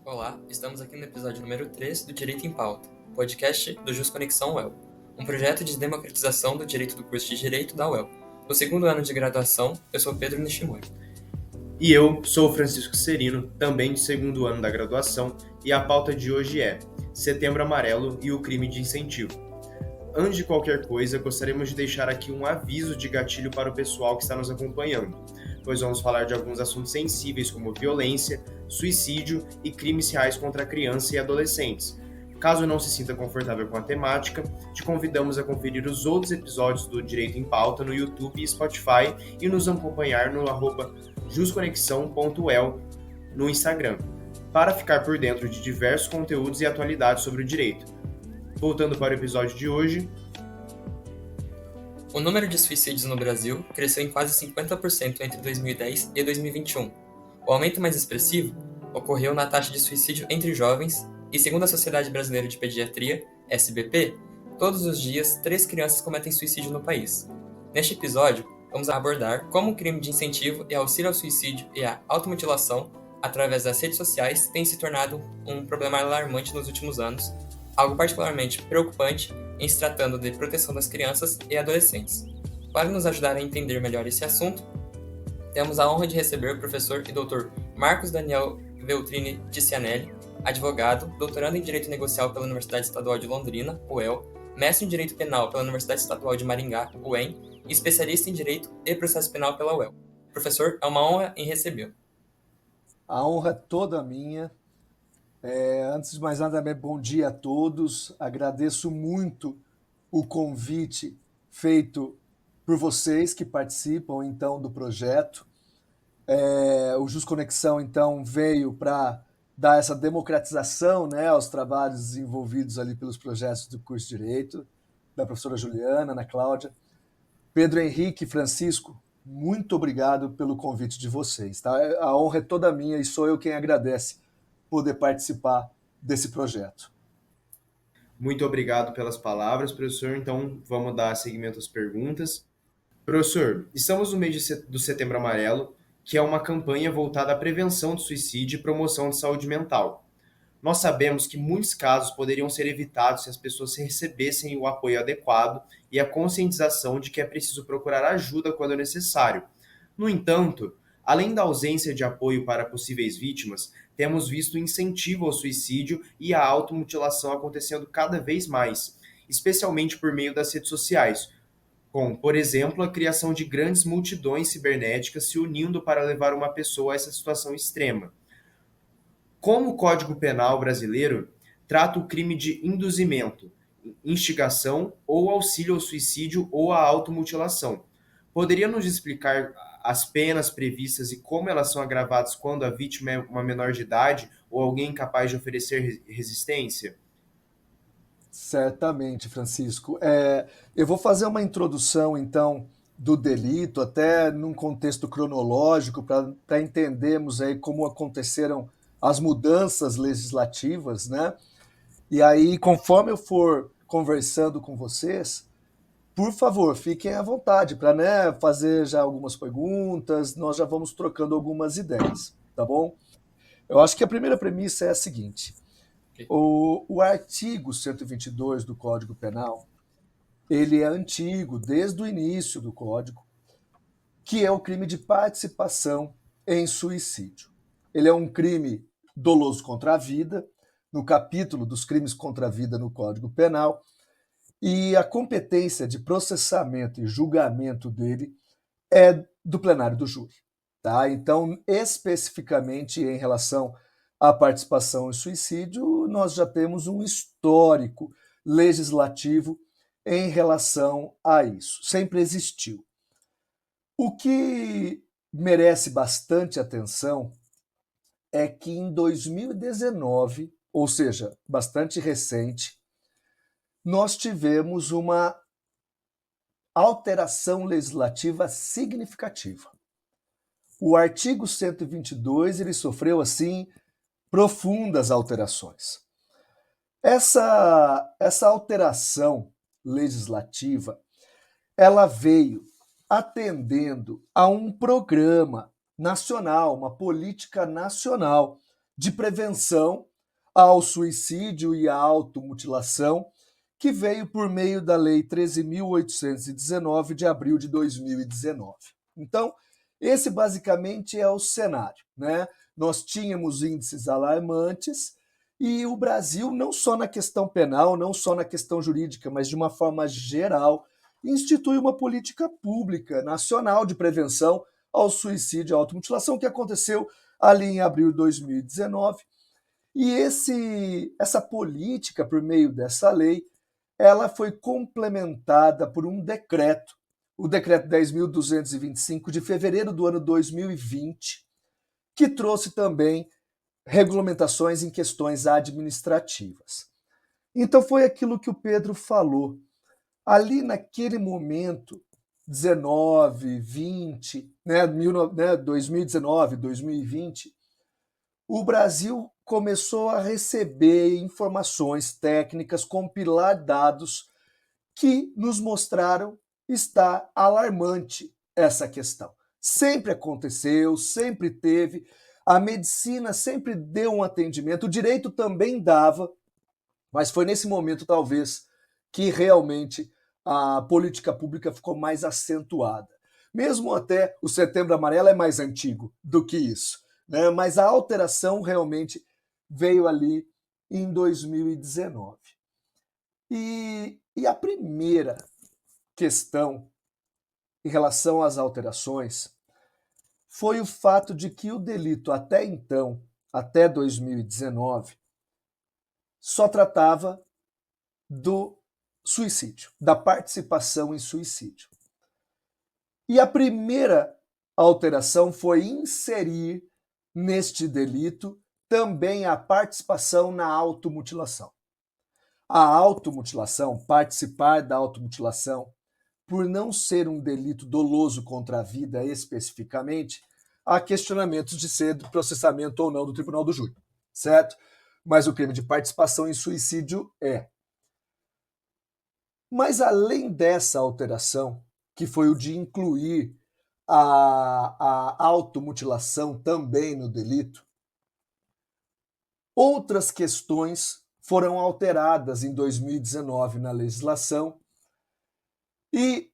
Olá, estamos aqui no episódio número 3 do Direito em Pauta, podcast do JusConexão UEL, um projeto de democratização do direito do curso de Direito da UEL. No segundo ano de graduação, eu sou Pedro Nishimori. E eu sou o Francisco Serino, também de segundo ano da graduação, e a pauta de hoje é Setembro Amarelo e o crime de incentivo. Antes de qualquer coisa, gostaríamos de deixar aqui um aviso de gatilho para o pessoal que está nos acompanhando, pois vamos falar de alguns assuntos sensíveis como violência, suicídio e crimes reais contra crianças e adolescentes. Caso não se sinta confortável com a temática, te convidamos a conferir os outros episódios do Direito em Pauta no YouTube e Spotify e nos acompanhar no @jusconexão.el no Instagram, para ficar por dentro de diversos conteúdos e atualidades sobre o direito. Voltando para o episódio de hoje. O número de suicídios no Brasil cresceu em quase 50% entre 2010 e 2021. O aumento mais expressivo ocorreu na taxa de suicídio entre jovens e, segundo a Sociedade Brasileira de Pediatria, SBP, todos os dias 3 crianças cometem suicídio no país. Neste episódio, vamos abordar como o crime de incentivo e auxílio ao suicídio e a automutilação através das redes sociais tem se tornado um problema alarmante nos últimos anos, algo particularmente preocupante em se tratando de proteção das crianças e adolescentes. Para nos ajudar a entender melhor esse assunto, temos a honra de receber o professor e doutor Marcos Daniel Veltrini Ticianelli, advogado, doutorando em Direito Negocial pela Universidade Estadual de Londrina, UEL, mestre em Direito Penal pela Universidade Estadual de Maringá, UEM, e especialista em Direito e Processo Penal pela UEL. Professor, é uma honra em recebê-lo. A honra é toda minha. Antes de mais nada, bom dia a todos. Agradeço muito o convite feito por vocês que participam, então, do projeto. O JusConexão, então, veio para dar essa democratização, né, aos trabalhos desenvolvidos ali pelos projetos do curso de Direito, da professora Juliana, Ana Cláudia. Pedro Henrique e Francisco, muito obrigado pelo convite de vocês. Tá? A honra é toda minha e sou eu quem agradece poder participar desse projeto. Muito obrigado pelas palavras, professor. Então, vamos dar seguimento às perguntas. Professor, estamos no mês do Setembro Amarelo, que é uma campanha voltada à prevenção do suicídio e promoção de saúde mental. Nós sabemos que muitos casos poderiam ser evitados se as pessoas recebessem o apoio adequado e a conscientização de que é preciso procurar ajuda quando necessário. No entanto, além da ausência de apoio para possíveis vítimas, temos visto o incentivo ao suicídio e à automutilação acontecendo cada vez mais, especialmente por meio das redes sociais, com, por exemplo, a criação de grandes multidões cibernéticas se unindo para levar uma pessoa a essa situação extrema. Como o Código Penal brasileiro trata o crime de induzimento, instigação ou auxílio ao suicídio ou à automutilação? Poderia nos explicar as penas previstas e como elas são agravadas quando a vítima é uma menor de idade ou alguém incapaz de oferecer resistência? Certamente, Francisco. Eu vou fazer uma introdução, então, do delito, até num contexto cronológico, para entendermos aí como aconteceram as mudanças legislativas, né? E aí, conforme eu for conversando com vocês, por favor, fiquem à vontade para, né, fazer já algumas perguntas, nós já vamos trocando algumas ideias, tá bom? Eu acho que a primeira premissa é a seguinte: o artigo 122 do Código Penal, ele é antigo, desde o início do Código, que é o crime de participação em suicídio. Ele é um crime doloso contra a vida, no capítulo dos crimes contra a vida no Código Penal, e a competência de processamento e julgamento dele é do plenário do júri. Tá? Então, especificamente em relação à participação em suicídio, nós já temos um histórico legislativo em relação a isso. Sempre existiu. O que merece bastante atenção é que em 2019, ou seja, bastante recente, nós tivemos uma alteração legislativa significativa. O artigo 122 ele sofreu assim profundas alterações. Essa alteração legislativa ela veio atendendo a um programa nacional, uma política nacional de prevenção ao suicídio e à automutilação, que veio por meio da Lei 13.819 de abril de 2019. Então, esse basicamente é o cenário, né? Nós tínhamos índices alarmantes e o Brasil, não só na questão penal, não só na questão jurídica, mas de uma forma geral, institui uma política pública nacional de prevenção ao suicídio e à automutilação, que aconteceu ali em abril de 2019. E essa política, por meio dessa lei, ela foi complementada por um decreto, o decreto 10.225 de fevereiro do ano 2020, que trouxe também regulamentações em questões administrativas. Então foi aquilo que o Pedro falou. Ali naquele momento, 19, 20, 2019, 2020, o Brasil começou a receber informações técnicas, compilar dados que nos mostraram estar alarmante essa questão. Sempre aconteceu, sempre teve, a medicina sempre deu um atendimento, o direito também dava, mas foi nesse momento, talvez, que realmente a política pública ficou mais acentuada. Mesmo até o Setembro Amarelo é mais antigo do que isso, né? Mas a alteração realmente veio ali em 2019. E a primeira questão em relação às alterações foi o fato de que o delito até então, até 2019, só tratava do suicídio, da participação em suicídio. E a primeira alteração foi inserir neste delito também a participação na automutilação. A automutilação, participar da automutilação, por não ser um delito doloso contra a vida especificamente, há questionamentos de ser do processamento ou não do tribunal do júri, certo? Mas o crime de participação em suicídio é. Mas além dessa alteração, que foi o de incluir a automutilação também no delito, outras questões foram alteradas em 2019 na legislação e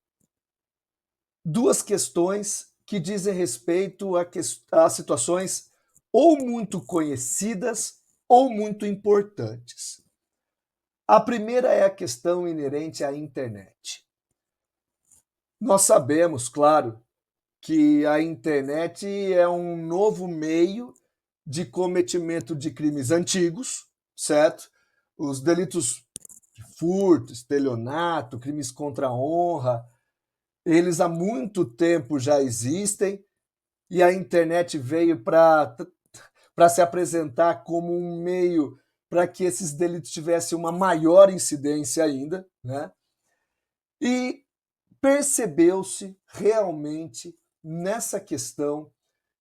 duas questões que dizem respeito a situações ou muito conhecidas ou muito importantes. A primeira é a questão inerente à internet. Nós sabemos, claro, que a internet é um novo meio de cometimento de crimes antigos, certo? Os delitos de furto, estelionato, crimes contra a honra, eles há muito tempo já existem e a internet veio para se apresentar como um meio para que esses delitos tivessem uma maior incidência ainda, né? E percebeu-se realmente nessa questão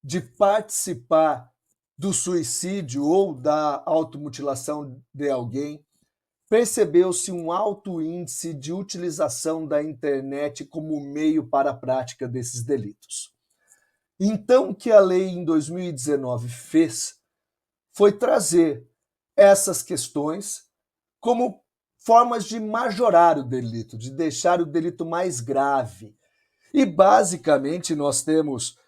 de participar do suicídio ou da automutilação de alguém, percebeu-se um alto índice de utilização da internet como meio para a prática desses delitos. Então, o que a lei em 2019 fez foi trazer essas questões como formas de majorar o delito, de deixar o delito mais grave. E, basicamente, nós temos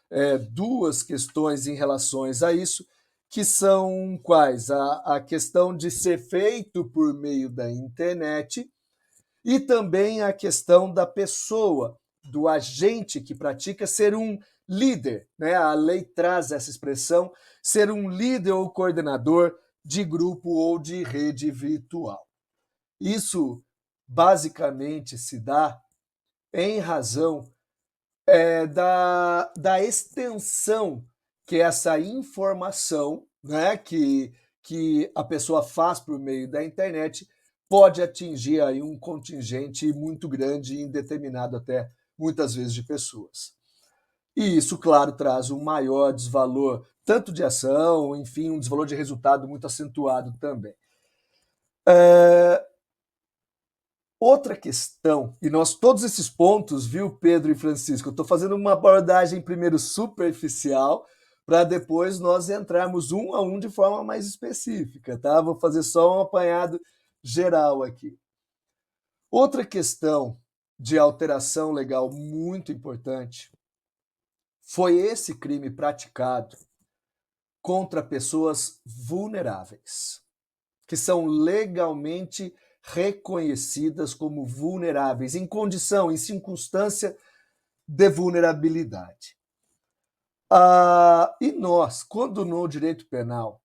duas questões em relação a isso, que são quais? A questão de ser feito por meio da internet e também a questão da pessoa, do agente que pratica, ser um líder, né? A lei traz essa expressão, ser um líder ou coordenador de grupo ou de rede virtual. Isso basicamente se dá em razão da extensão que essa informação, né, que a pessoa faz por meio da internet pode atingir aí um contingente muito grande e indeterminado até muitas vezes de pessoas. E isso, claro, traz um maior desvalor, tanto de ação, enfim, um desvalor de resultado muito acentuado também. Outra questão, e nós todos esses pontos, viu, Pedro e Francisco, eu estou fazendo uma abordagem primeiro superficial, para depois nós entrarmos um a um de forma mais específica, tá? Vou fazer só um apanhado geral aqui. Outra questão de alteração legal muito importante foi esse crime praticado contra pessoas vulneráveis, que são legalmente reconhecidas como vulneráveis, em condição, em circunstância de vulnerabilidade. E nós, quando no direito penal,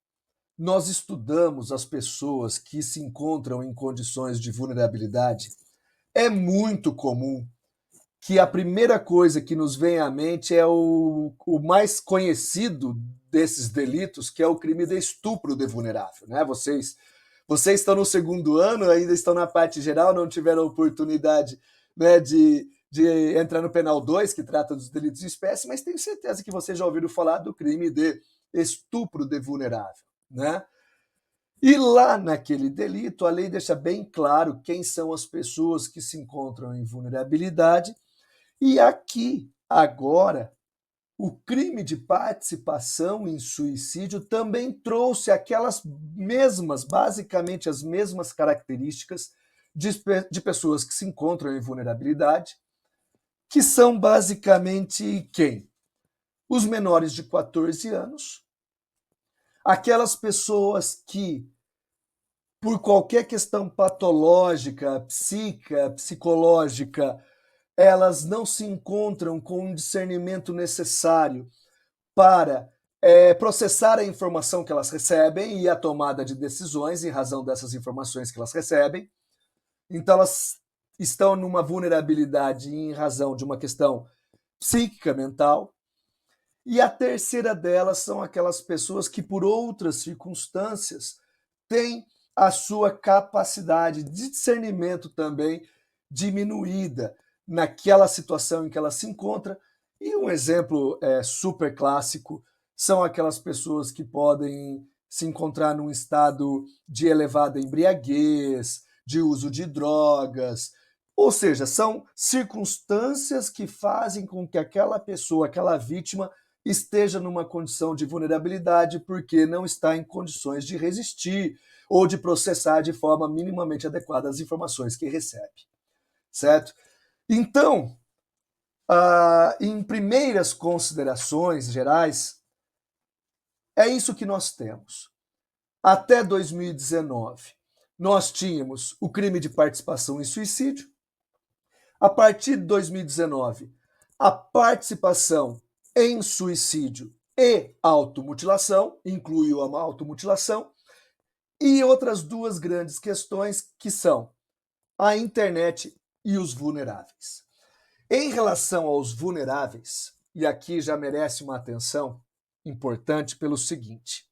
nós estudamos as pessoas que se encontram em condições de vulnerabilidade, é muito comum que a primeira coisa que nos vem à mente é o mais conhecido desses delitos, que é o crime de estupro de vulnerável, né? Vocês estão no segundo ano, ainda estão na parte geral, não tiveram a oportunidade, né, de entrar no Penal 2, que trata dos delitos de espécie, mas tenho certeza que vocês já ouviram falar do crime de estupro de vulnerável, né? E lá naquele delito, a lei deixa bem claro quem são as pessoas que se encontram em vulnerabilidade. E aqui, agora, o crime de participação em suicídio também trouxe aquelas mesmas, basicamente as mesmas características de pessoas que se encontram em vulnerabilidade, que são basicamente quem? Os menores de 14 anos, aquelas pessoas que, por qualquer questão patológica, psíquica, psicológica, elas não se encontram com um discernimento necessário para processar a informação que elas recebem e a tomada de decisões em razão dessas informações que elas recebem. Então, elas estão numa vulnerabilidade em razão de uma questão psíquica, mental. E a terceira delas são aquelas pessoas que, por outras circunstâncias, têm a sua capacidade de discernimento também diminuída naquela situação em que ela se encontra. E um exemplo super clássico são aquelas pessoas que podem se encontrar num estado de elevada embriaguez, de uso de drogas, ou seja, são circunstâncias que fazem com que aquela pessoa, aquela vítima, esteja numa condição de vulnerabilidade porque não está em condições de resistir ou de processar de forma minimamente adequada as informações que recebe, certo? Então, em primeiras considerações gerais, é isso que nós temos. Até 2019, nós tínhamos o crime de participação em suicídio. A partir de 2019, a participação em suicídio e automutilação, incluiu a automutilação, e outras duas grandes questões que são a internet e os vulneráveis. Em relação aos vulneráveis, e aqui já merece uma atenção importante pelo seguinte: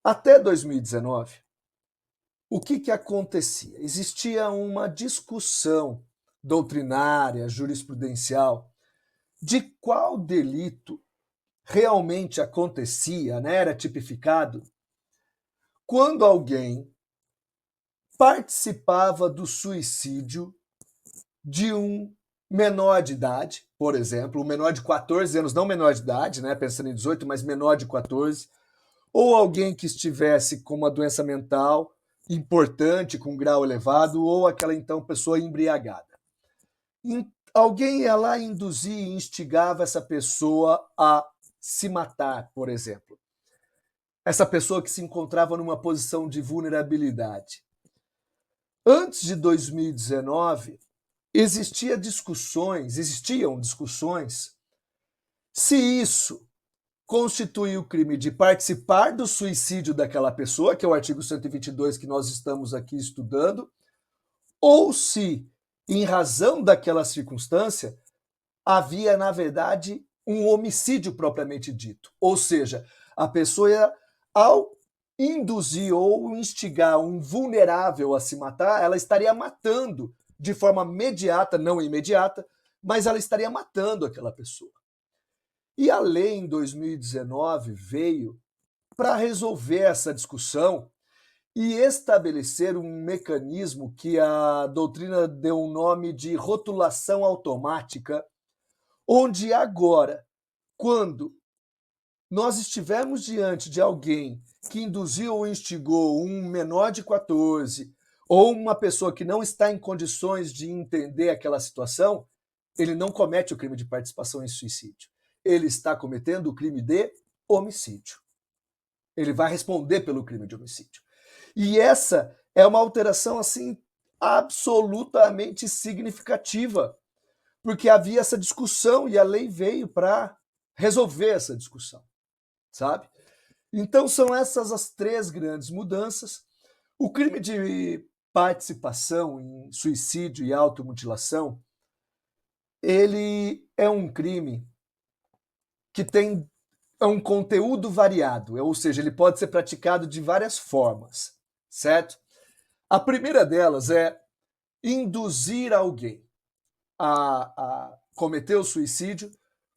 até 2019, o que acontecia? Existia uma discussão doutrinária, jurisprudencial, de qual delito realmente acontecia, né, era tipificado, quando alguém participava do suicídio de um menor de idade, por exemplo, um menor de 14 anos, não menor de idade, né, pensando em 18, mas menor de 14, ou alguém que estivesse com uma doença mental importante, com grau elevado, ou aquela então pessoa embriagada. Alguém ia lá induzir e instigava essa pessoa a se matar, por exemplo. Essa pessoa que se encontrava numa posição de vulnerabilidade. Antes de 2019, existiam discussões se isso constitui o crime de participar do suicídio daquela pessoa, que é o artigo 122 que nós estamos aqui estudando, ou se, em razão daquela circunstância, havia, na verdade, um homicídio propriamente dito. Ou seja, a pessoa, ao induzir ou instigar um vulnerável a se matar, ela estaria matando de forma imediata, não imediata, mas ela estaria matando aquela pessoa. E a lei, em 2019, veio para resolver essa discussão e estabelecer um mecanismo que a doutrina deu um nome de rotulação automática, onde agora, quando nós estivermos diante de alguém que induziu ou instigou um menor de 14 ou uma pessoa que não está em condições de entender aquela situação, ele não comete o crime de participação em suicídio. Ele está cometendo o crime de homicídio. Ele vai responder pelo crime de homicídio. E essa é uma alteração assim absolutamente significativa, porque havia essa discussão e a lei veio para resolver essa discussão, sabe? Então são essas as três grandes mudanças. O crime de participação em suicídio e automutilação, ele é um crime que tem um conteúdo variado, ou seja, ele pode ser praticado de várias formas, certo? A primeira delas é induzir alguém a cometer o suicídio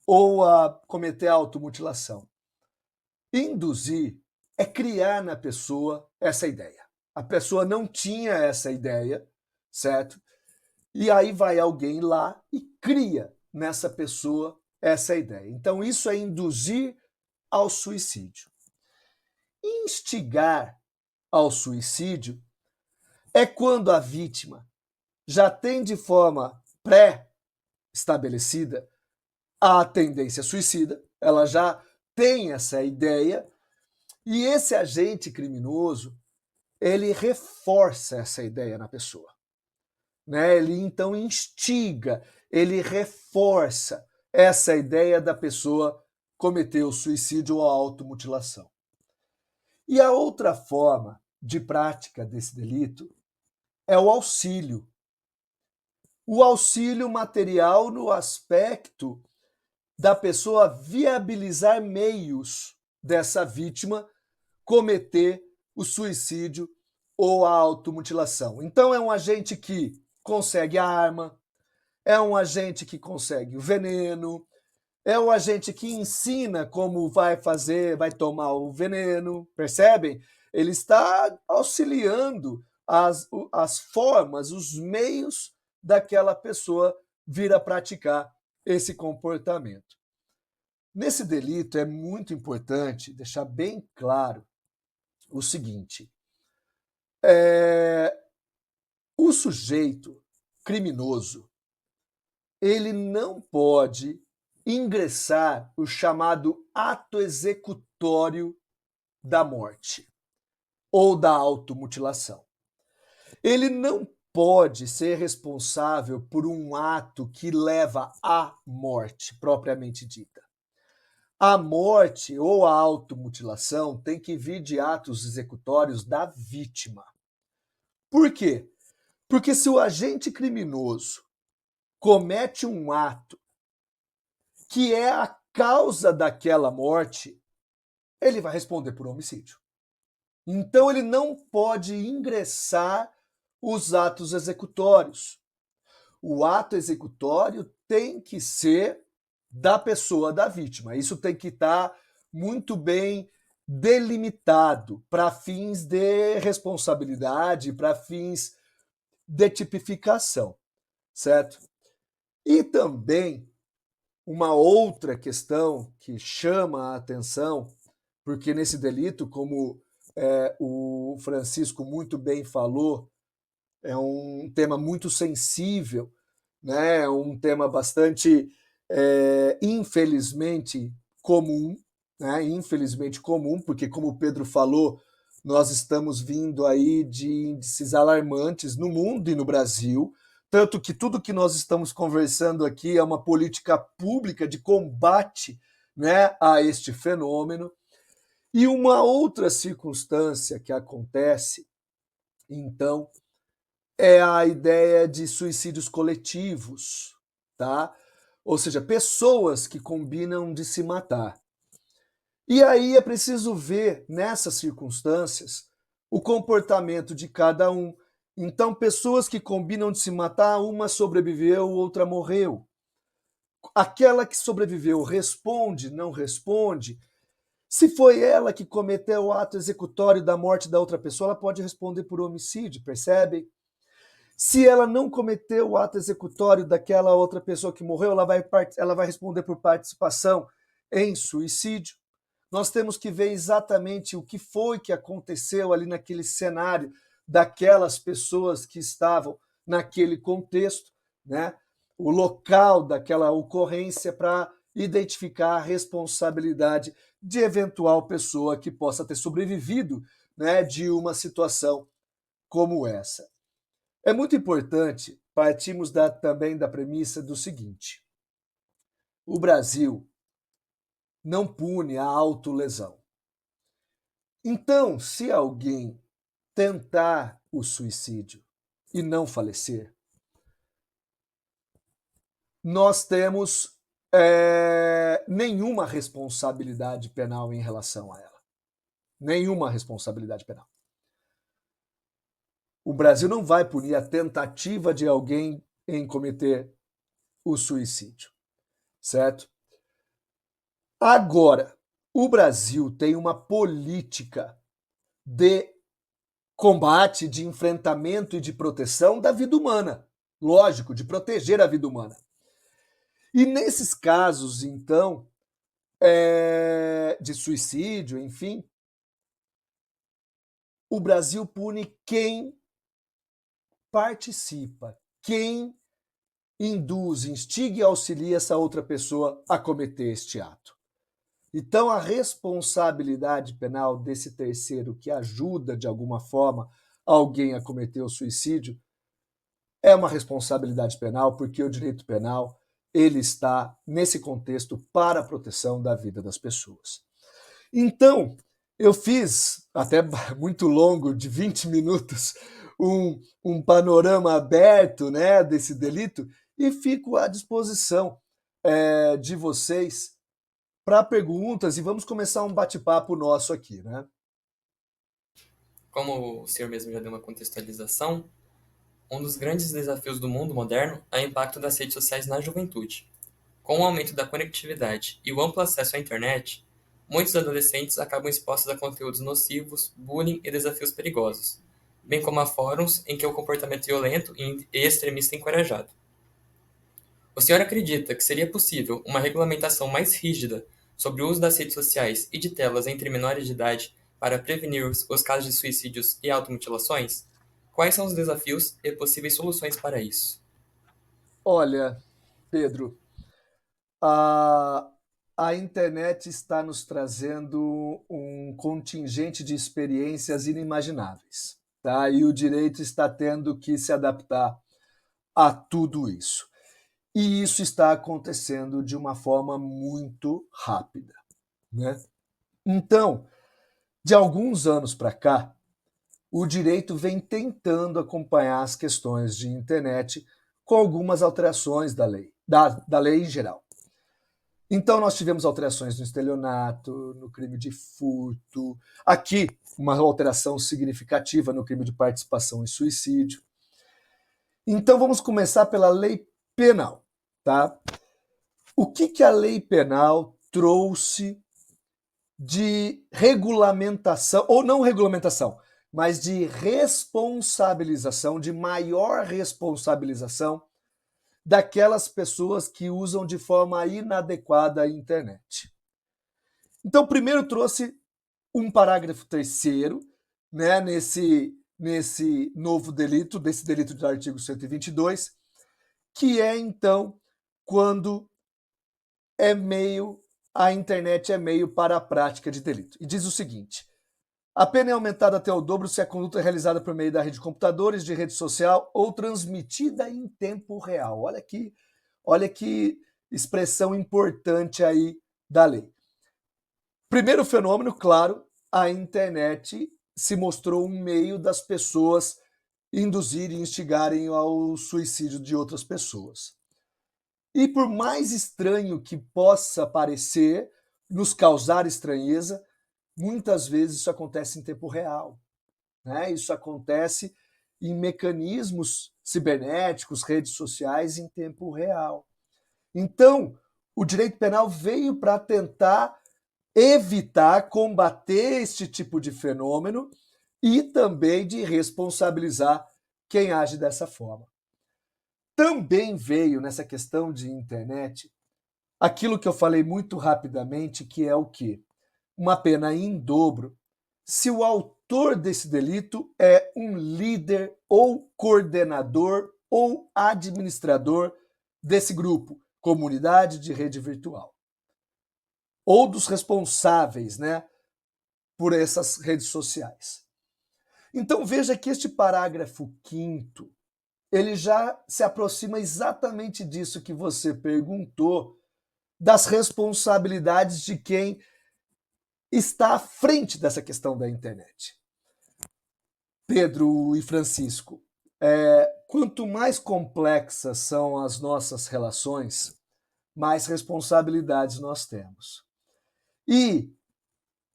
ou a cometer a automutilação. Induzir é criar na pessoa essa ideia. A pessoa não tinha essa ideia, certo? E aí vai alguém lá e cria nessa pessoa essa ideia. Então, isso é induzir ao suicídio. Instigar ao suicídio é quando a vítima já tem de forma pré-estabelecida a tendência suicida, ela já tem essa ideia, e esse agente criminoso, ele reforça essa ideia na pessoa, né? Ele então instiga, ele reforça essa ideia da pessoa cometer o suicídio ou a automutilação. E a outra forma de prática desse delito é o auxílio. O auxílio material no aspecto da pessoa viabilizar meios dessa vítima cometer o suicídio ou a automutilação. Então é um agente que consegue a arma, é um agente que consegue o veneno, é um agente que ensina como vai fazer, vai tomar o veneno, percebem? Ele está auxiliando as formas, os meios daquela pessoa vir a praticar esse comportamento. Nesse delito é muito importante deixar bem claro o seguinte: o sujeito criminoso ele não pode ingressar o chamado ato executório da morte ou da automutilação. Ele não pode ser responsável por um ato que leva à morte, propriamente dita. A morte ou a automutilação tem que vir de atos executórios da vítima. Por quê? Porque se o agente criminoso comete um ato que é a causa daquela morte, ele vai responder por homicídio. Então ele não pode ingressar os atos executórios. O ato executório tem que ser da pessoa da vítima. Isso tem que estar muito bem delimitado para fins de responsabilidade, para fins de tipificação, certo? E também uma outra questão que chama a atenção, porque nesse delito, como o Francisco muito bem falou, é um tema muito sensível, né? Um tema bastante, infelizmente, comum, né? Infelizmente comum, porque, como o Pedro falou, nós estamos vindo aí de índices alarmantes no mundo e no Brasil, tanto que tudo que nós estamos conversando aqui é uma política pública de combate, né, a este fenômeno. E uma outra circunstância que acontece, então, é a ideia de suicídios coletivos, tá? Ou seja, pessoas que combinam de se matar. E aí é preciso ver, nessas circunstâncias, o comportamento de cada um. Então, pessoas que combinam de se matar, uma sobreviveu, outra morreu. Aquela que sobreviveu responde, não responde? Se foi ela que cometeu o ato executório da morte da outra pessoa, ela pode responder por homicídio, percebe? Se ela não cometeu o ato executório daquela outra pessoa que morreu, ela vai responder por participação em suicídio. nós temos que ver exatamente o que foi que aconteceu ali naquele cenário daquelas pessoas que estavam naquele contexto, né? O local daquela ocorrência para identificar a responsabilidade de eventual pessoa que possa ter sobrevivido, né, de uma situação como essa. É muito importante partirmos também da premissa do seguinte: o Brasil não pune a autolesão. Então, se alguém tentar o suicídio e não falecer, nós temos nenhuma responsabilidade penal em relação a ela. Nenhuma responsabilidade penal. O Brasil não vai punir a tentativa de alguém em cometer o suicídio, certo? Agora, o Brasil tem uma política de combate, de enfrentamento e de proteção da vida humana. Lógico, de proteger a vida humana. E nesses casos, então, de suicídio, enfim, o Brasil pune quem participa, quem induz, instiga e auxilia essa outra pessoa a cometer este ato. Então, a responsabilidade penal desse terceiro que ajuda, de alguma forma, alguém a cometer o suicídio é uma responsabilidade penal, porque o direito penal ele está, nesse contexto, para a proteção da vida das pessoas. Então, eu fiz, até muito longo, de 20 minutos, um panorama aberto, né, desse delito, e fico à disposição de vocês para perguntas, e vamos começar um bate-papo nosso aqui, né? Como o senhor mesmo já deu uma contextualização, um dos grandes desafios do mundo moderno é o impacto das redes sociais na juventude. Com o aumento da conectividade e o amplo acesso à internet, muitos adolescentes acabam expostos a conteúdos nocivos, bullying e desafios perigosos, bem como a fóruns em que o comportamento violento e extremista é encorajado. O senhor acredita que seria possível uma regulamentação mais rígida sobre o uso das redes sociais e de telas entre menores de idade para prevenir os casos de suicídios e automutilações? Quais são os desafios e possíveis soluções para isso? Olha, Pedro, a internet está nos trazendo um contingente de experiências inimagináveis, tá? E o direito está tendo que se adaptar a tudo isso. E isso está acontecendo de uma forma muito rápida, né? Então, de alguns anos para cá, o direito vem tentando acompanhar as questões de internet com algumas alterações da lei, da lei em geral. Então, nós tivemos alterações no estelionato, no crime de furto, aqui, uma alteração significativa no crime de participação em suicídio. Então, vamos começar pela lei penal, tá? O que a lei penal trouxe de regulamentação, ou não regulamentação, mas de responsabilização, de maior responsabilização daquelas pessoas que usam de forma inadequada a internet. Então, primeiro trouxe um parágrafo terceiro, né, nesse novo delito, desse delito do artigo 122, que é, então, quando a internet é meio para a prática de delito. E diz o seguinte: a pena é aumentada até o dobro se a conduta é realizada por meio da rede de computadores, de rede social ou transmitida em tempo real. Olha que expressão importante aí da lei. Primeiro fenômeno, claro, a internet se mostrou um meio das pessoas induzirem e instigarem ao suicídio de outras pessoas. E por mais estranho que possa parecer, nos causar estranheza, muitas vezes isso acontece em tempo real, né? Isso acontece em mecanismos cibernéticos, redes sociais em tempo real. Então, o direito penal veio para tentar evitar, combater este tipo de fenômeno e também de responsabilizar quem age dessa forma. Também veio nessa questão de internet aquilo que eu falei muito rapidamente, que é o quê? uma pena em dobro se o autor desse delito é um líder ou coordenador ou administrador desse grupo, comunidade de rede virtual, ou dos responsáveis, né, por essas redes sociais. Então veja que este parágrafo 5º, ele já se aproxima exatamente disso que você perguntou, das responsabilidades de quem está à frente dessa questão da internet. Pedro e Francisco, quanto mais complexas são as nossas relações, mais responsabilidades nós temos. E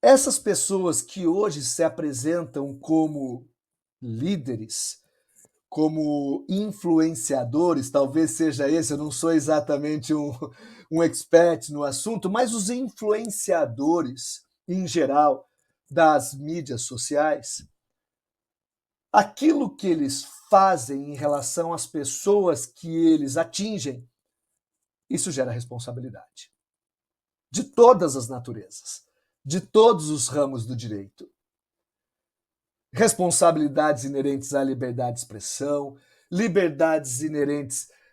essas pessoas que hoje se apresentam como líderes, como influenciadores, talvez seja esse, eu não sou exatamente um expert no assunto, mas os influenciadores, em geral, das mídias sociais, aquilo que eles fazem em relação às pessoas que eles atingem, isso gera responsabilidade. De todas as naturezas, de todos os ramos do direito. Responsabilidades inerentes à liberdade de expressão,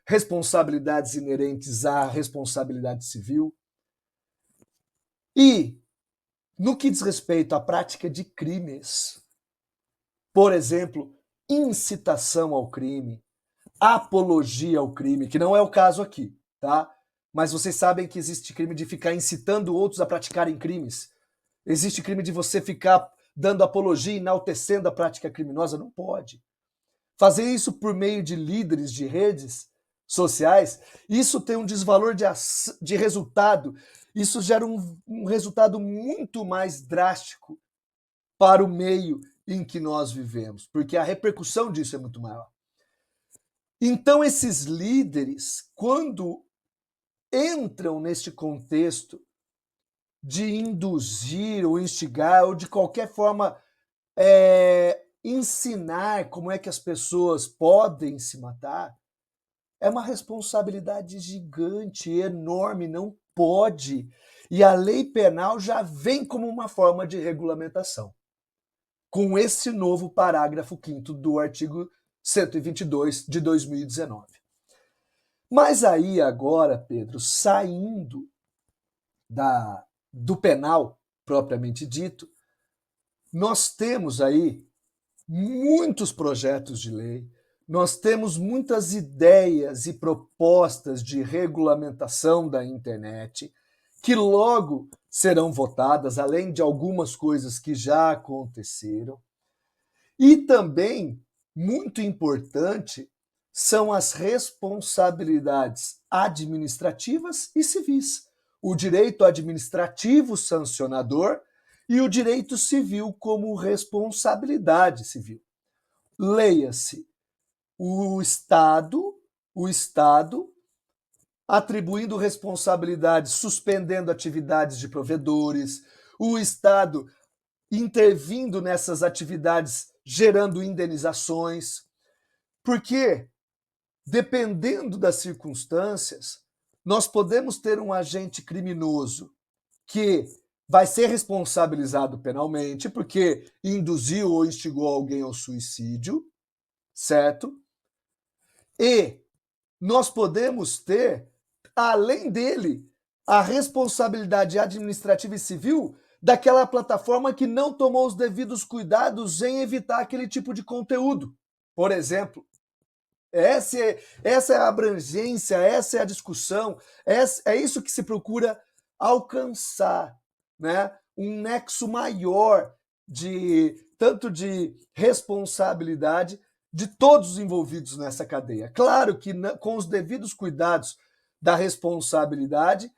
responsabilidades inerentes à responsabilidade civil. E, no que diz respeito à prática de crimes, por exemplo, incitação ao crime, apologia ao crime, que não é o caso aqui, tá? Mas vocês sabem que existe crime de ficar incitando outros a praticarem crimes. Existe crime de você ficar dando apologia, enaltecendo a prática criminosa. Não pode. Fazer isso por meio de líderes de redes sociais, isso tem um desvalor de resultado. Isso gera um resultado muito mais drástico para o meio em que nós vivemos, porque a repercussão disso é muito maior. Então, esses líderes, quando entram neste contexto de induzir ou instigar, ou de qualquer forma ensinar como é que as pessoas podem se matar, é uma responsabilidade gigante, enorme, não pode. E a lei penal já vem como uma forma de regulamentação, com esse novo parágrafo 5º do artigo 122 de 2019. Mas aí agora, Pedro, saindo do penal propriamente dito, nós temos aí muitos projetos de lei, nós temos muitas ideias e propostas de regulamentação da internet que logo serão votadas, além de algumas coisas que já aconteceram. E também, muito importante, são as responsabilidades administrativas e civis. O direito administrativo sancionador e o direito civil como responsabilidade civil. Leia-se, o Estado atribuindo responsabilidades, suspendendo atividades de provedores, o Estado intervindo nessas atividades, gerando indenizações, porque, dependendo das circunstâncias, nós podemos ter um agente criminoso que vai ser responsabilizado penalmente porque induziu ou instigou alguém ao suicídio, certo? E nós podemos ter, além dele, a responsabilidade administrativa e civil daquela plataforma que não tomou os devidos cuidados em evitar aquele tipo de conteúdo. Por exemplo, essa é a abrangência, essa é a discussão, é isso que se procura alcançar, né? Um nexo maior tanto de responsabilidade de todos os envolvidos nessa cadeia. Claro que com os devidos cuidados da responsabilidade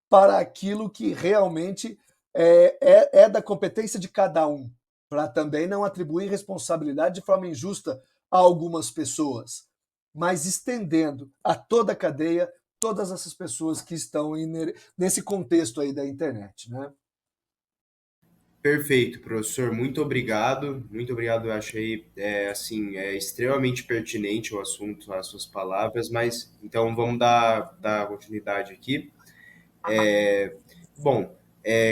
para aquilo que realmente é da competência de cada um, para também não atribuir responsabilidade de forma injusta a algumas pessoas, mas estendendo a toda a cadeia todas essas pessoas que estão nesse contexto aí da internet, né? Perfeito, professor. Muito obrigado. Muito obrigado. Eu achei extremamente pertinente o assunto, as suas palavras, mas então vamos dar continuidade aqui. Bom,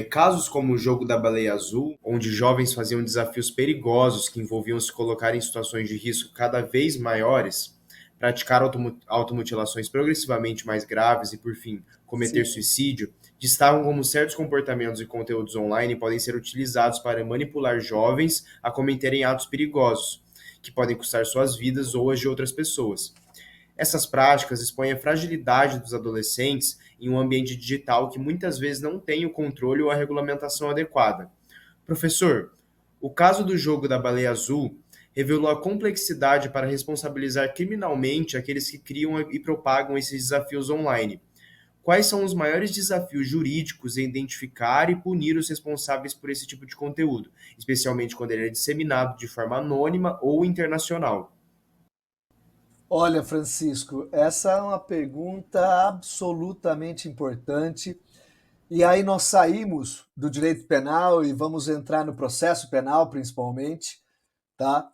Casos como o jogo da baleia azul, onde jovens faziam desafios perigosos que envolviam se colocar em situações de risco cada vez maiores, praticar automutilações progressivamente mais graves e, por fim, cometer Sim. suicídio, destacam como certos comportamentos e conteúdos online podem ser utilizados para manipular jovens a cometerem atos perigosos, que podem custar suas vidas ou as de outras pessoas. Essas práticas expõem a fragilidade dos adolescentes em um ambiente digital que muitas vezes não tem o controle ou a regulamentação adequada. Professor, o caso do jogo da baleia azul revelou a complexidade para responsabilizar criminalmente aqueles que criam e propagam esses desafios online. Quais são os maiores desafios jurídicos em identificar e punir os responsáveis por esse tipo de conteúdo, especialmente quando ele é disseminado de forma anônima ou internacional? Olha, Francisco, essa é uma pergunta absolutamente importante. E aí nós saímos do direito penal e vamos entrar no processo penal, principalmente, tá?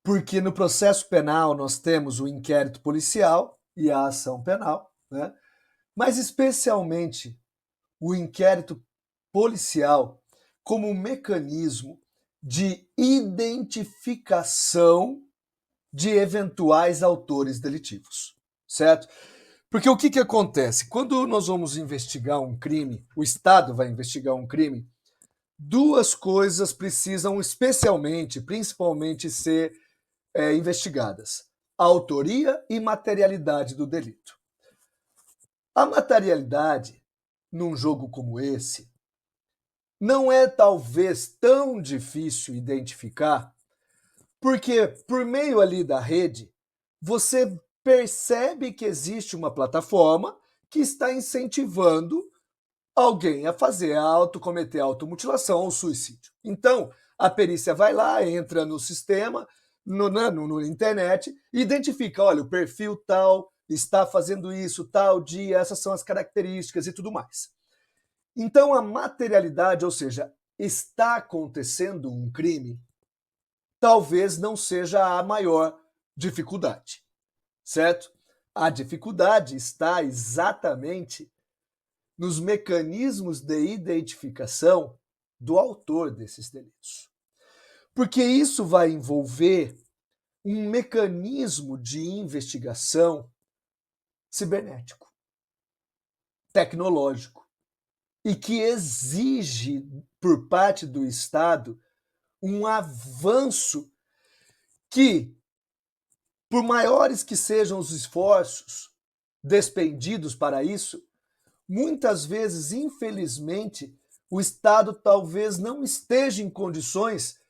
Porque no processo penal nós temos o inquérito policial e a ação penal, né? Mas especialmente o inquérito policial como um mecanismo de identificação de eventuais autores delitivos, certo? Porque o que acontece? Quando nós vamos investigar um crime, o Estado vai investigar um crime, duas coisas precisam especialmente, principalmente ser investigadas: a autoria e materialidade do delito. A materialidade, num jogo como esse, não é talvez tão difícil identificar, porque por meio ali da rede, você percebe que existe uma plataforma que está incentivando alguém a fazer cometer automutilação ou suicídio. Então, a perícia vai lá, entra no sistema, no internet, e identifica, olha, o perfil tal está fazendo isso, tal dia, essas são as características e tudo mais. Então, a materialidade, ou seja, está acontecendo um crime, talvez não seja a maior dificuldade, certo? A dificuldade está exatamente nos mecanismos de identificação do autor desses delitos. Porque isso vai envolver um mecanismo de investigação cibernético, tecnológico, e que exige, por parte do Estado, um avanço que, por maiores que sejam os esforços despendidos para isso, muitas vezes, infelizmente, o Estado talvez não esteja em condições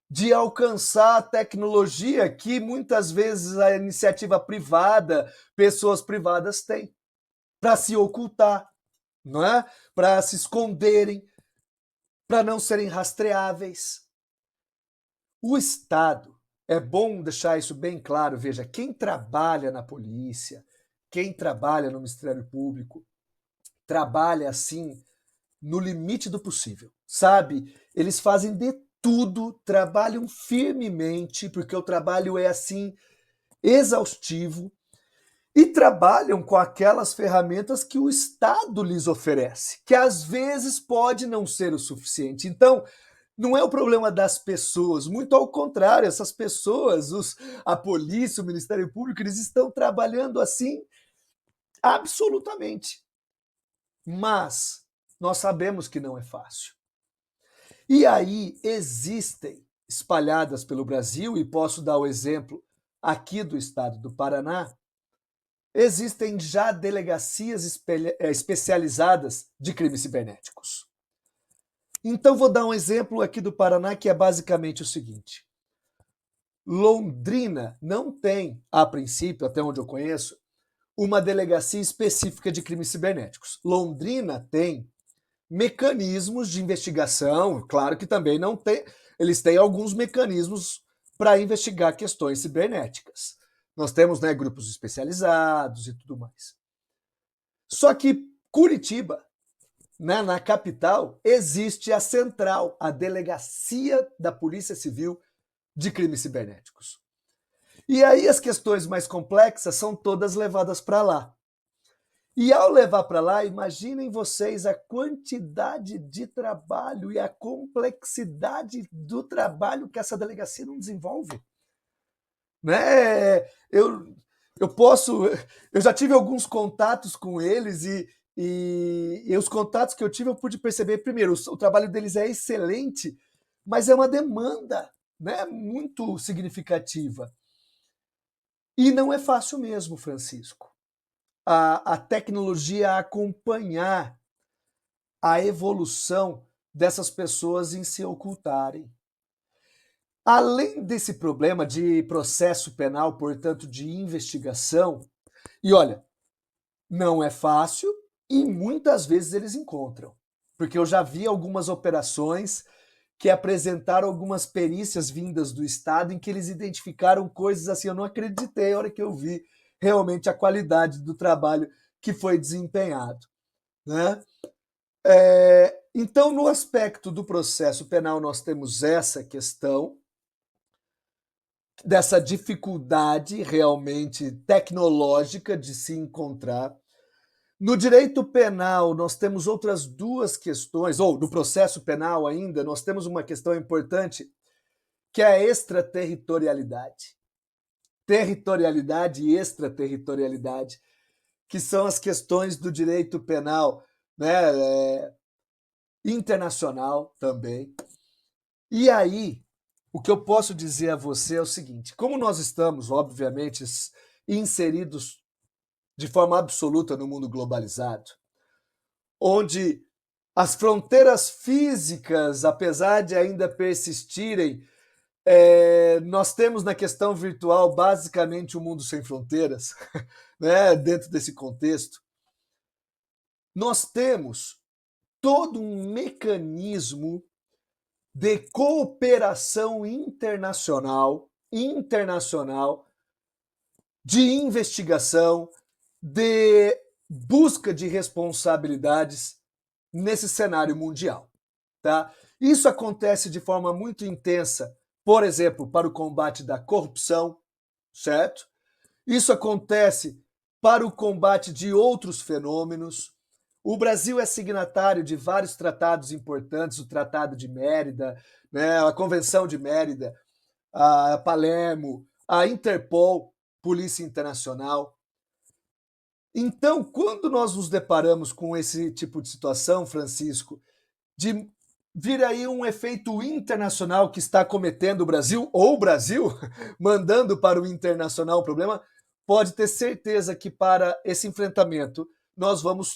de alcançar a tecnologia que muitas vezes a iniciativa privada, pessoas privadas têm, para se ocultar, não é? Para se esconderem, para não serem rastreáveis. O Estado, é bom deixar isso bem claro, veja, quem trabalha na polícia, quem trabalha no Ministério Público, trabalha assim no limite do possível, sabe? Eles fazem de tudo, trabalham firmemente, porque o trabalho é assim exaustivo, e trabalham com aquelas ferramentas que o Estado lhes oferece, que às vezes pode não ser o suficiente. Então, não é o problema das pessoas, muito ao contrário, essas pessoas, a polícia, o Ministério Público, eles estão trabalhando assim absolutamente. Mas nós sabemos que não é fácil. E aí existem, espalhadas pelo Brasil, e posso dar o exemplo aqui do estado do Paraná, existem já delegacias especializadas de crimes cibernéticos. Então vou dar um exemplo aqui do Paraná que é basicamente o seguinte: Londrina não tem, a princípio, até onde eu conheço, uma delegacia específica de crimes cibernéticos. Londrina tem mecanismos de investigação, claro que também não tem, eles têm alguns mecanismos para investigar questões cibernéticas. Nós temos, né, grupos especializados e tudo mais. Só que Curitiba, né, na capital, existe a central, a Delegacia da Polícia Civil de Crimes Cibernéticos. E aí as questões mais complexas são todas levadas para lá. E ao levar para lá, imaginem vocês a quantidade de trabalho e a complexidade do trabalho que essa delegacia não desenvolve. Né? Eu já tive alguns contatos com eles e os contatos que eu tive eu pude perceber, primeiro, o trabalho deles é excelente, mas é uma demanda, né, muito significativa. E não é fácil mesmo, Francisco. A tecnologia acompanhar a evolução dessas pessoas em se ocultarem. Além desse problema de processo penal, portanto, de investigação, e olha, não é fácil e muitas vezes eles encontram, porque eu já vi algumas operações que apresentaram algumas perícias vindas do Estado em que eles identificaram coisas assim, eu não acreditei a hora que eu vi realmente a qualidade do trabalho que foi desempenhado, né? Então, no aspecto do processo penal, nós temos essa questão dessa dificuldade realmente tecnológica de se encontrar. No direito penal, nós temos outras duas questões, ou no processo penal ainda, nós temos uma questão importante, que é a extraterritorialidade. Territorialidade e extraterritorialidade, que são as questões do direito penal, né, internacional também. E aí, o que eu posso dizer a você é o seguinte: como nós estamos, obviamente, inseridos de forma absoluta no mundo globalizado, onde as fronteiras físicas, apesar de ainda persistirem, nós temos na questão virtual basicamente um mundo sem fronteiras, né, dentro desse contexto. Nós temos todo um mecanismo de cooperação internacional, de investigação, de busca de responsabilidades nesse cenário mundial. Tá? Isso acontece de forma muito intensa, por exemplo, para o combate da corrupção, certo? Isso acontece para o combate de outros fenômenos. O Brasil é signatário de vários tratados importantes, o Tratado de Mérida, né, a Convenção de Mérida, a Palermo, a Interpol, Polícia Internacional. Então, quando nós nos deparamos com esse tipo de situação, Francisco, de vir aí um efeito internacional que está cometendo o Brasil, ou o Brasil mandando para o internacional o problema, pode ter certeza que para esse enfrentamento nós vamos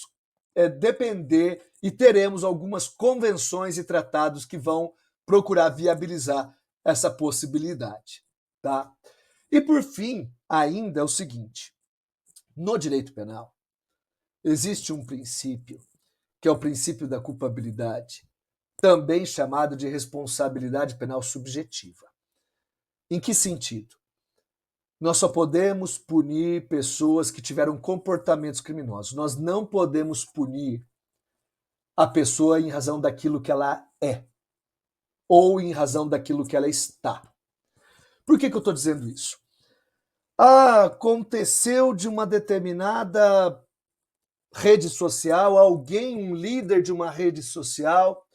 depender e teremos algumas convenções e tratados que vão procurar viabilizar essa possibilidade. Tá? E por fim, ainda é o seguinte: no direito penal existe um princípio, que é o princípio da culpabilidade, também chamado de responsabilidade penal subjetiva. Em que sentido? Nós só podemos punir pessoas que tiveram comportamentos criminosos. Nós não podemos punir a pessoa em razão daquilo que ela é ou em razão daquilo que ela está. Por que eu estou dizendo isso? Aconteceu de uma determinada rede social, alguém, um líder de uma rede social,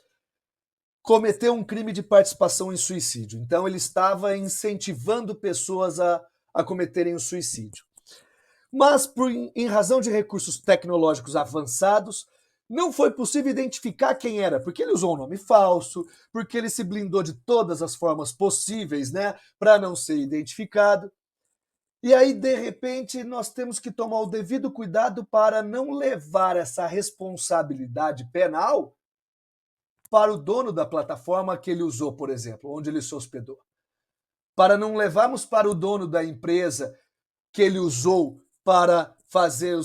cometeu um crime de participação em suicídio. Então, ele estava incentivando pessoas a cometerem o suicídio. Mas, em razão de recursos tecnológicos avançados, não foi possível identificar quem era, porque ele usou um nome falso, porque ele se blindou de todas as formas possíveis, né, para não ser identificado. E aí, de repente, nós temos que tomar o devido cuidado para não levar essa responsabilidade penal para o dono da plataforma que ele usou, por exemplo, onde ele se hospedou. Para não levarmos para o dono da empresa que ele usou para fazer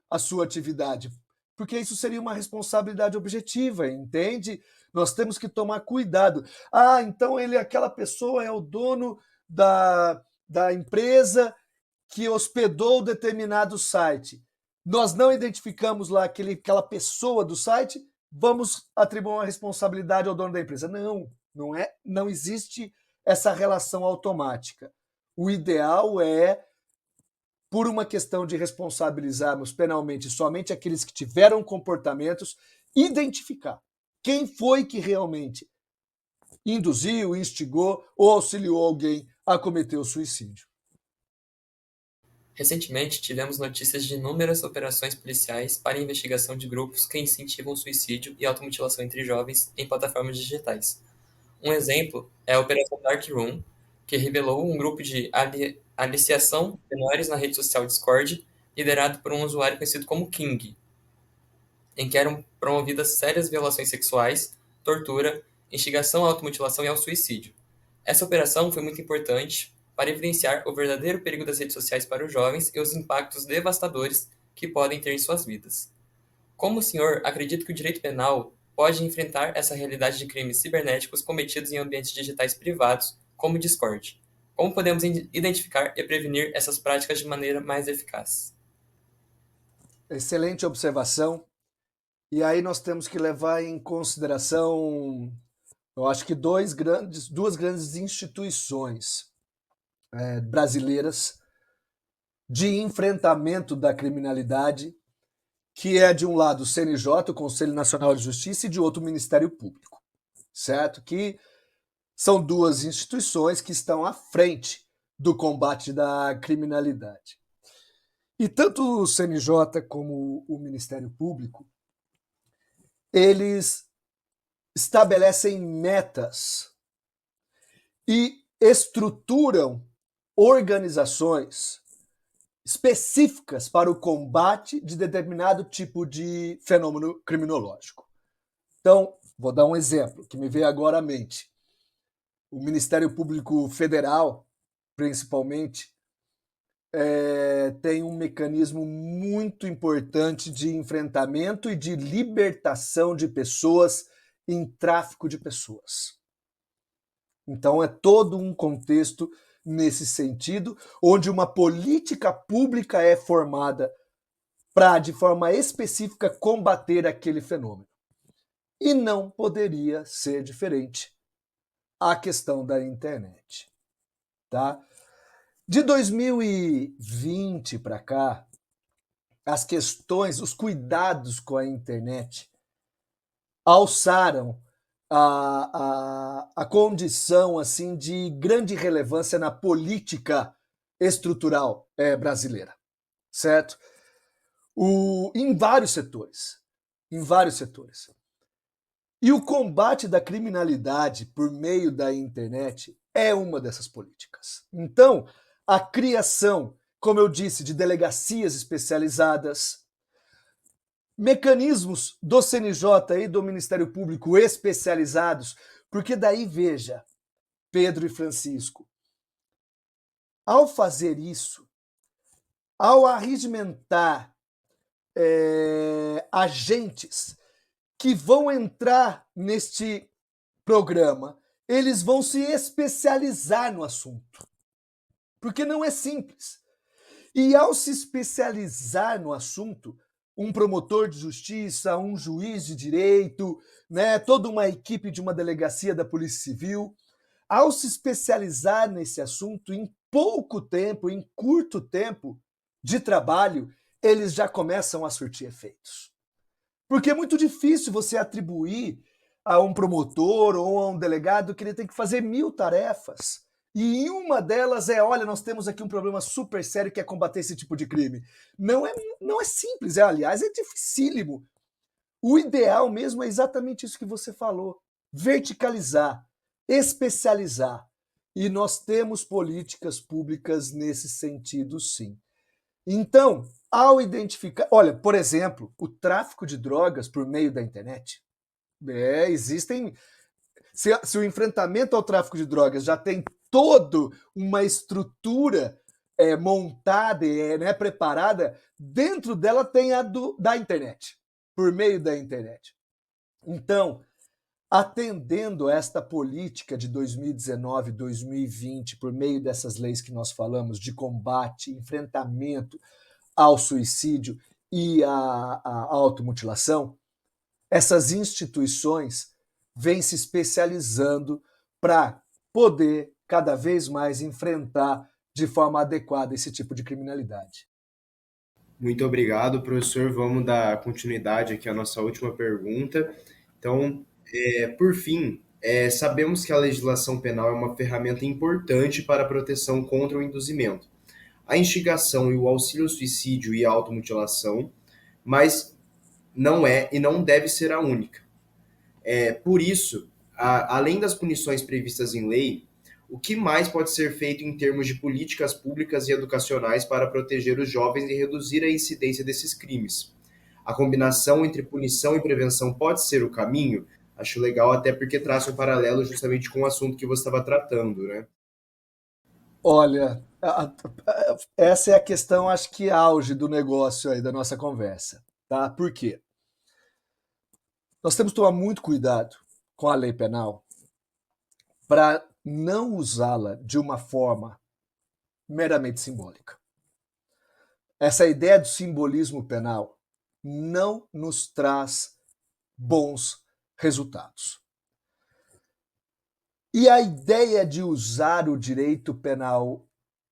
a sua atividade, porque isso seria uma responsabilidade objetiva, entende? Nós temos que tomar cuidado. Então aquela pessoa é o dono da empresa que hospedou determinado site. Nós não identificamos lá aquela pessoa do site, vamos atribuir uma responsabilidade ao dono da empresa. Não existe essa relação automática. O ideal é por uma questão de responsabilizarmos penalmente somente aqueles que tiveram comportamentos, identificar quem foi que realmente induziu, instigou ou auxiliou alguém a cometer o suicídio. Recentemente, tivemos notícias de inúmeras operações policiais para a investigação de grupos que incentivam o suicídio e automutilação entre jovens em plataformas digitais. Um exemplo é a Operação Dark Room, que revelou um grupo de aliciação de menores na rede social Discord, liderado por um usuário conhecido como King, em que eram promovidas sérias violações sexuais, tortura, instigação à automutilação e ao suicídio. Essa operação foi muito importante para evidenciar o verdadeiro perigo das redes sociais para os jovens e os impactos devastadores que podem ter em suas vidas. Como o senhor acredita que o direito penal pode enfrentar essa realidade de crimes cibernéticos cometidos em ambientes digitais privados, como o Discord? Como podemos identificar e prevenir essas práticas de maneira mais eficaz? Excelente observação. E aí nós temos que levar em consideração, eu acho que duas grandes instituições brasileiras de enfrentamento da criminalidade, que é, de um lado, o CNJ, o Conselho Nacional de Justiça, e de outro, o Ministério Público, certo? Que são duas instituições que estão à frente do combate da criminalidade. E tanto o CNJ como o Ministério Público, eles estabelecem metas e estruturam organizações específicas para o combate de determinado tipo de fenômeno criminológico. Então, vou dar um exemplo que me veio agora à mente. O Ministério Público Federal, principalmente, tem um mecanismo muito importante de enfrentamento e de libertação de pessoas em tráfico de pessoas. Então, é todo um contexto nesse sentido, onde uma política pública é formada para, de forma específica, combater aquele fenômeno. E não poderia ser diferente a questão da internet. Tá? De 2020 para cá, as questões, os cuidados com a internet alçaram a condição assim de grande relevância na política estrutural brasileira, certo? Em vários setores, E o combate da criminalidade por meio da internet é uma dessas políticas. Então, a criação, como eu disse, de delegacias especializadas, mecanismos do CNJ e do Ministério Público especializados, porque daí, veja, Pedro e Francisco, ao fazer isso, ao arregimentar agentes que vão entrar neste programa, eles vão se especializar no assunto, porque não é simples. E ao se especializar no assunto, um promotor de justiça, um juiz de direito, né, toda uma equipe de uma delegacia da Polícia Civil, ao se especializar nesse assunto, em pouco tempo, em curto tempo de trabalho, eles já começam a surtir efeitos. Porque é muito difícil você atribuir a um promotor ou a um delegado que ele tem que fazer 1000 tarefas. E uma delas olha, nós temos aqui um problema super sério que é combater esse tipo de crime. Não é simples, aliás, é dificílimo. O ideal mesmo é exatamente isso que você falou. Verticalizar, especializar. E nós temos políticas públicas nesse sentido, sim. Então, ao identificar... Olha, por exemplo, o tráfico de drogas por meio da internet. Existem... Se o enfrentamento ao tráfico de drogas já tem toda uma estrutura montada e preparada, dentro dela tem a da internet, por meio da internet. Então, atendendo a esta política de 2019 e 2020, por meio dessas leis que nós falamos, de combate, enfrentamento ao suicídio e à automutilação, essas instituições vêm se especializando para poder cada vez mais enfrentar de forma adequada esse tipo de criminalidade. Muito obrigado, professor. Vamos dar continuidade aqui à nossa última pergunta. Então, por fim, sabemos que a legislação penal é uma ferramenta importante para a proteção contra o induzimento, a instigação e o auxílio ao suicídio e à automutilação, mas não é e não deve ser a única. Por isso, além das punições previstas em lei, o que mais pode ser feito em termos de políticas públicas e educacionais para proteger os jovens e reduzir a incidência desses crimes? A combinação entre punição e prevenção pode ser o caminho? Acho legal, até porque traça um paralelo justamente com o assunto que você estava tratando, né? Olha, essa é a questão, acho que auge do negócio aí da nossa conversa, tá? Por quê? Nós temos que tomar muito cuidado com a lei penal para não usá-la de uma forma meramente simbólica. Essa ideia do simbolismo penal não nos traz bons resultados. E a ideia de usar o direito penal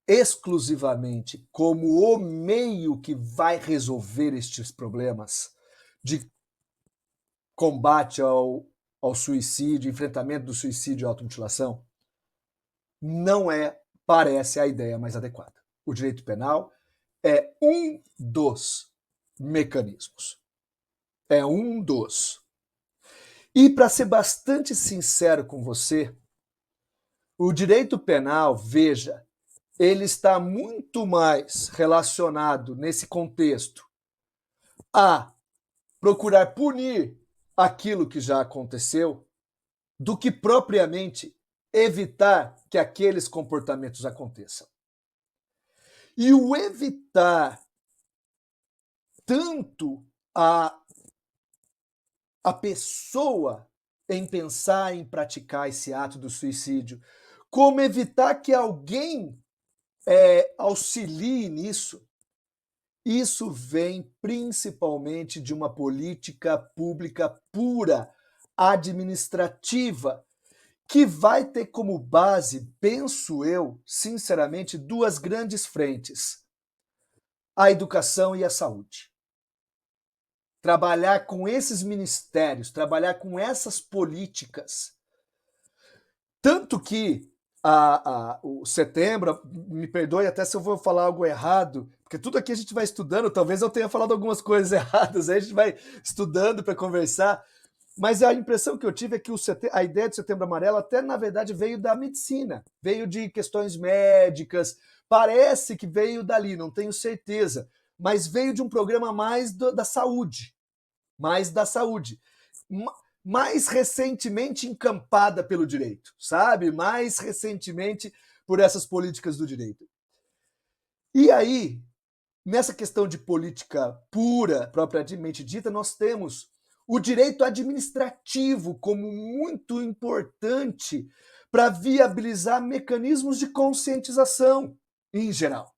exclusivamente como o meio que vai resolver estes problemas de combate ao suicídio, enfrentamento do suicídio e automutilação, não parece a ideia mais adequada. O direito penal é um dos mecanismos. É um dos. E, para ser bastante sincero com você, o direito penal, veja, ele está muito mais relacionado nesse contexto a procurar punir aquilo que já aconteceu do que propriamente evitar que aqueles comportamentos aconteçam. E o evitar tanto a pessoa em pensar em praticar esse ato do suicídio, como evitar que alguém auxilie nisso, isso vem principalmente de uma política pública pura, administrativa, que vai ter como base, penso eu, sinceramente, duas grandes frentes: a educação e a saúde. Trabalhar com esses ministérios, trabalhar com essas políticas. Tanto que o setembro, me perdoe até se eu vou falar algo errado, porque tudo aqui a gente vai estudando, talvez eu tenha falado algumas coisas erradas, aí a gente vai estudando para conversar, mas a impressão que eu tive é que a ideia de Setembro Amarelo até, na verdade, veio da medicina, veio de questões médicas, parece que veio dali, não tenho certeza, mas veio de um programa mais da saúde, mais recentemente encampada pelo direito, sabe? Mais recentemente por essas políticas do direito. E aí, nessa questão de política pura, propriamente dita, nós temos o direito administrativo como muito importante para viabilizar mecanismos de conscientização em geral.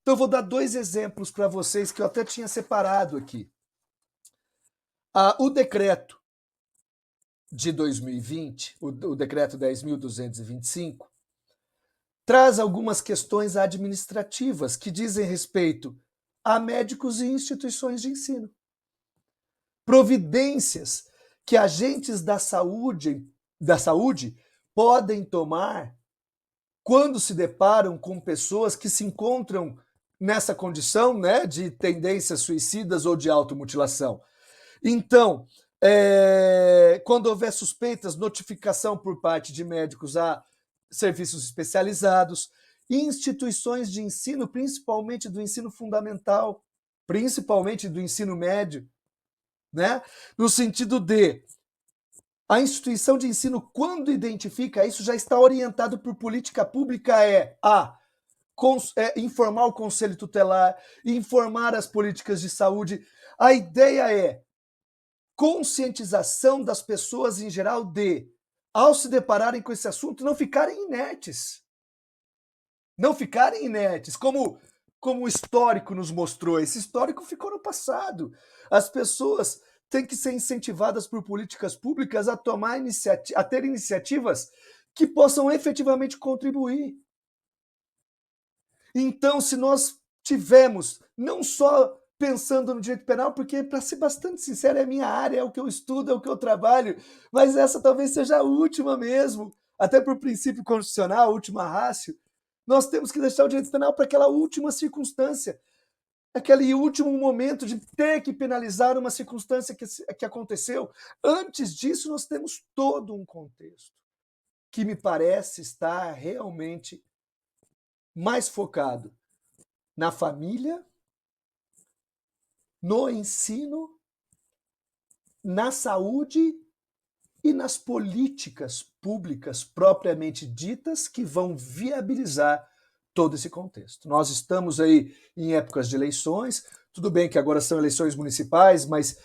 Então, eu vou dar dois exemplos para vocês que eu até tinha separado aqui. O decreto de 2020, o decreto 10.225, traz algumas questões administrativas que dizem respeito a médicos e instituições de ensino. Providências que agentes da saúde podem tomar quando se deparam com pessoas que se encontram nessa condição, né, de tendências suicidas ou de automutilação. Então, quando houver suspeitas, notificação por parte de médicos a serviços especializados, instituições de ensino, principalmente do ensino fundamental, principalmente do ensino médio, né? No sentido de a instituição de ensino, quando identifica isso, já está orientado por política pública, informar o conselho tutelar, informar as políticas de saúde. A ideia é conscientização das pessoas em geral de, ao se depararem com esse assunto, não ficarem inertes. Não ficarem inertes, como o histórico nos mostrou. Esse histórico ficou no passado. As pessoas têm que ser incentivadas por políticas públicas a ter iniciativas que possam efetivamente contribuir. Então, se nós tivemos, não só pensando no direito penal, porque, para ser bastante sincero, é a minha área, é o que eu estudo, é o que eu trabalho, mas essa talvez seja a última mesmo, até por princípio constitucional, última ratio, nós temos que deixar o direito penal para aquela última circunstância, aquele último momento de ter que penalizar uma circunstância que aconteceu. Antes disso, nós temos todo um contexto que me parece estar realmente mais focado na família, no ensino, na saúde e nas políticas públicas propriamente ditas que vão viabilizar todo esse contexto. Nós estamos aí em épocas de eleições, tudo bem que agora são eleições municipais, mas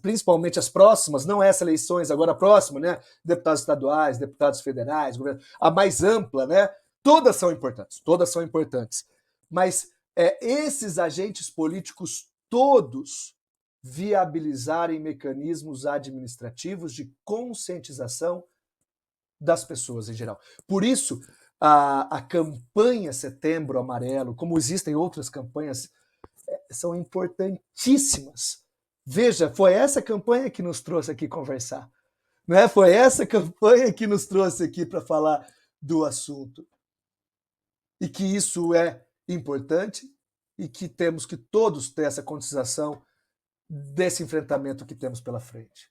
principalmente as próximas, não essas eleições, agora a próxima, né? Deputados estaduais, deputados federais, a mais ampla, né? Todas são importantes. Mas esses agentes políticos todos viabilizarem mecanismos administrativos de conscientização das pessoas em geral. Por isso, a campanha Setembro Amarelo, como existem outras campanhas, são importantíssimas. Veja, foi essa campanha que nos trouxe aqui conversar. Né? Foi essa campanha que nos trouxe aqui para falar do assunto. E que isso é importante e que temos que todos ter essa conscientização desse enfrentamento que temos pela frente.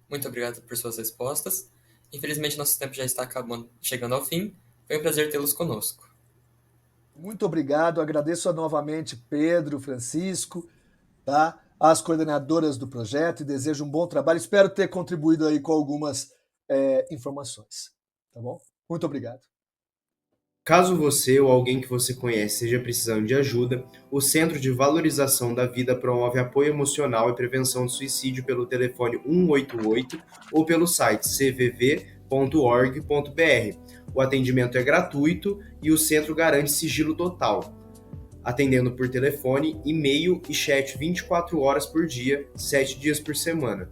Muito obrigado por suas respostas. Infelizmente, nosso tempo já está chegando ao fim. Foi um prazer tê-los conosco. Muito obrigado. Agradeço novamente Pedro, Francisco, tá? As coordenadoras do projeto e desejo um bom trabalho. Espero ter contribuído aí com algumas informações. Tá bom? Muito obrigado. Caso você ou alguém que você conhece esteja precisando de ajuda, o Centro de Valorização da Vida promove apoio emocional e prevenção de suicídio pelo telefone 188 ou pelo site cvv.org.br. O atendimento é gratuito e o centro garante sigilo total, atendendo por telefone, e-mail e chat 24 horas por dia, 7 dias por semana.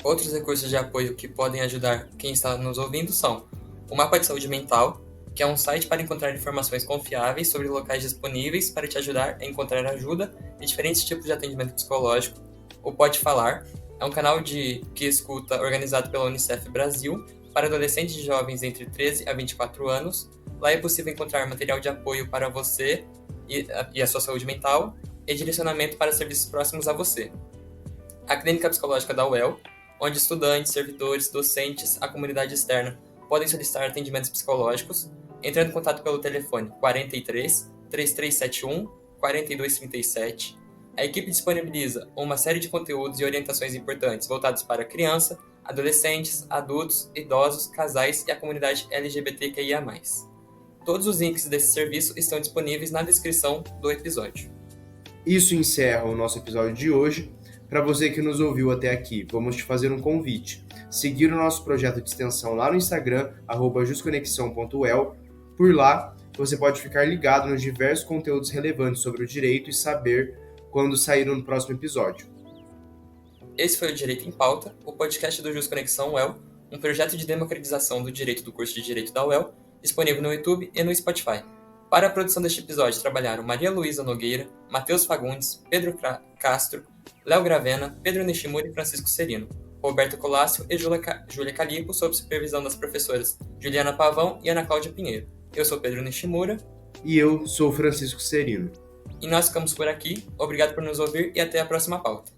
Outros recursos de apoio que podem ajudar quem está nos ouvindo são o Mapa de Saúde Mental, que é um site para encontrar informações confiáveis sobre locais disponíveis para te ajudar a encontrar ajuda e diferentes tipos de atendimento psicológico. O Pode Falar é um canal que escuta organizado pela Unicef Brasil para adolescentes e jovens entre 13 a 24 anos. Lá é possível encontrar material de apoio para você e a sua saúde mental e direcionamento para serviços próximos a você. A Clínica Psicológica da UEL, onde estudantes, servidores, docentes, a comunidade externa podem solicitar atendimentos psicológicos, entrando em contato pelo telefone 43 3371 4237. A equipe disponibiliza uma série de conteúdos e orientações importantes voltados para criança, adolescentes, adultos, idosos, casais e a comunidade LGBTQIA+. Todos os links desse serviço estão disponíveis na descrição do episódio. Isso encerra o nosso episódio de hoje. Para você que nos ouviu até aqui, vamos te fazer um convite. Seguir o nosso projeto de extensão lá no Instagram, @jusconexão.uel. Por lá, você pode ficar ligado nos diversos conteúdos relevantes sobre o direito e saber quando sair no próximo episódio. Esse foi o Direito em Pauta, o podcast do JusConexão UEL, um projeto de democratização do direito do curso de Direito da UEL, disponível no YouTube e no Spotify. Para a produção deste episódio trabalharam Maria Luísa Nogueira, Matheus Fagundes, Pedro Castro, Léo Gravena, Pedro Nishimura e Francisco Serino, Roberto Colácio e Júlia Calipo, sob supervisão das professoras Juliana Pavão e Ana Cláudia Pinheiro. Eu sou Pedro Nishimura. E eu sou Francisco Serino. E nós ficamos por aqui. Obrigado por nos ouvir e até a próxima pauta.